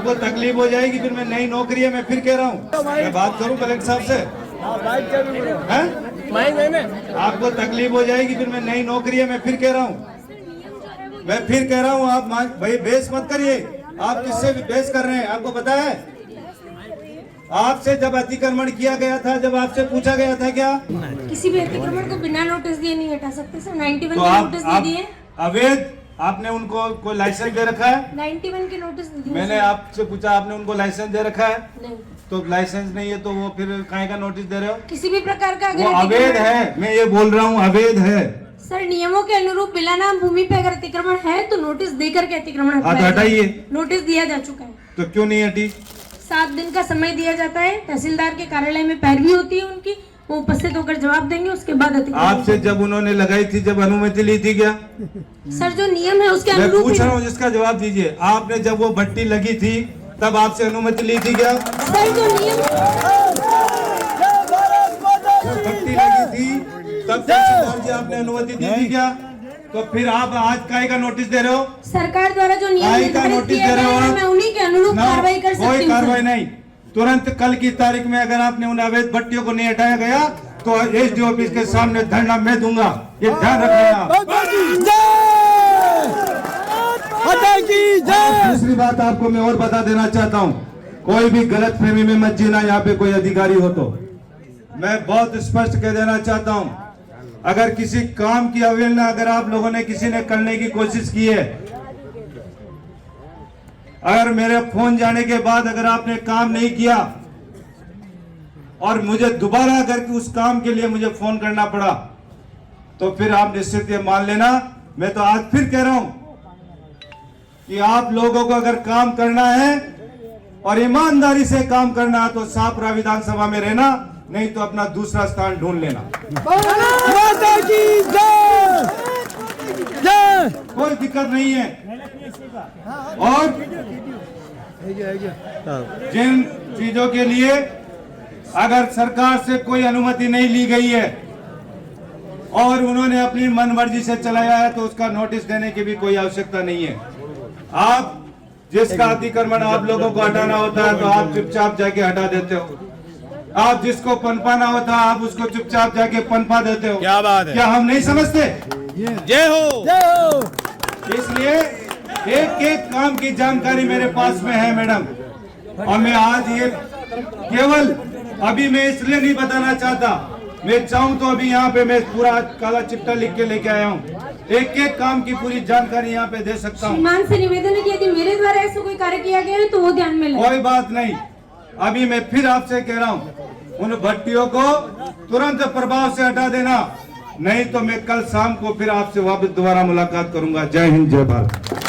आपको तकलीफ हो जाएगी, फिर मैं नई नौकरी है, मैं फिर कह रहा हूँ, मैं बात करूँ कलेक्टर साहब से, आपको तकलीफ हो जाएगी, फिर मैं नई नौकरी है, मैं फिर कह रहा हूँ, आप भाई बहस मत करिए। आप किससे बहस कर रहे हैं? आपको पता है आपसे जब अतिक्रमण किया गया था, जब आपसे पूछा गया था क्या किसी भी अतिक्रमण को बिना नोटिस दिए नहीं हटा सकते सर। 91 तो के नोटिस दे दिए। अवैध आपने उनको कोई लाइसेंस दे रखा है? 91 के नोटिस दे दिए। मैंने आपसे पूछा, आपने उनको लाइसेंस दे रखा है? नहीं। तो लाइसेंस नहीं है तो वो फिर काहे का नोटिस दे रहे हो? किसी भी प्रकार का वो अवैध है, मैं ये बोल रहा हूँ अवैध है सर। नियमों के अनुरूप बिना नाम भूमि पे अगर अतिक्रमण है तो नोटिस देकर के अतिक्रमण हटाइए। नोटिस दिया जा चुका है। तो क्यों नहीं हटी? 7 दिन का समय दिया जाता है, तहसीलदार के कार्यालय में पैरवी होती है उनकी, वो उपस्थित होकर जवाब देंगे, उसके बाद अतिक्रमण। आपसे जब उन्होंने लगाई थी, जब अनुमति ली थी क्या? सर जो नियम है उसके मैं अनुरूप पूछ रहा हूँ, जिसका जवाब दीजिए। आपने जब वो भट्टी लगी थी तब आपसे अनुमति ली थी क्या? सर जो नियम भट्टी लगी थी तब तहसीलदार जी आपने अनुमति दी थी क्या? तो फिर आप आज काहे का नोटिस दे रहे हो? सरकार द्वारा जो नियम काहे का निर्धारित नोटिस किया दे रहे गया हो है, आप? मैं उन्हीं के अनुरूप कार्रवाई कर सकती हूँ। कोई कार्रवाई नहीं, तुरंत कल की तारीख में अगर आपने उन अवैध भट्टियों को नहीं हटाया गया तो एसडीओ ऑफिस के सामने धरना मैं दूंगा, ये ध्यान रखना। दूसरी बात आपको मैं और बता देना चाहता हूँ, कोई भी गलत फहमी में मत जीना। यहाँ पे कोई अधिकारी हो तो मैं बहुत स्पष्ट कह देना चाहता हूँ, अगर किसी काम की अवहेलना अगर आप लोगों ने किसी ने करने की कोशिश की है, अगर मेरे फोन जाने के बाद अगर आपने काम नहीं किया और मुझे दोबारा अगर उस काम के लिए मुझे फोन करना पड़ा तो फिर आप निश्चित ये मान लेना, मैं तो आज फिर कह रहा हूं कि आप लोगों को अगर काम करना है और ईमानदारी से काम करना है तो सापरा विधानसभा में रहना, नहीं तो अपना दूसरा स्थान ढूंढ लेना। कोई दिक्कत नहीं है। और जिन चीजों के लिए अगर सरकार से कोई अनुमति नहीं ली गई है और उन्होंने अपनी मनमर्जी से चलाया है तो उसका नोटिस देने की भी कोई आवश्यकता नहीं है। आप जिसका अतिक्रमण आप लोगों को हटाना होता है तो आप चुपचाप जाके हटा देते हो, आप जिसको पनपाना होता है आप उसको चुपचाप जाके पनपा देते हो। क्या बात है? क्या हम नहीं समझते? जय हो। इसलिए एक एक काम की जानकारी मेरे पास में है मैडम, और मैं आज ये केवल अभी मैं इसलिए नहीं बताना चाहता, मैं चाहूं तो अभी यहाँ पे मैं पूरा काला चिट्ठा लिख के लेके आया हूँ, एक एक काम की पूरी जानकारी यहाँ पे दे सकता हूँ। श्रीमान से निवेदन है कि यदि मेरे द्वारा ऐसा कोई कार्य किया गया है तो वो ध्यान में ले। कोई बात नहीं, अभी मैं फिर आपसे कह रहा हूँ, उन भट्टियों को तुरंत प्रभाव से हटा देना, नहीं तो मैं कल शाम को फिर आपसे वापस दोबारा मुलाकात करूंगा। जय हिंद, जय भारत।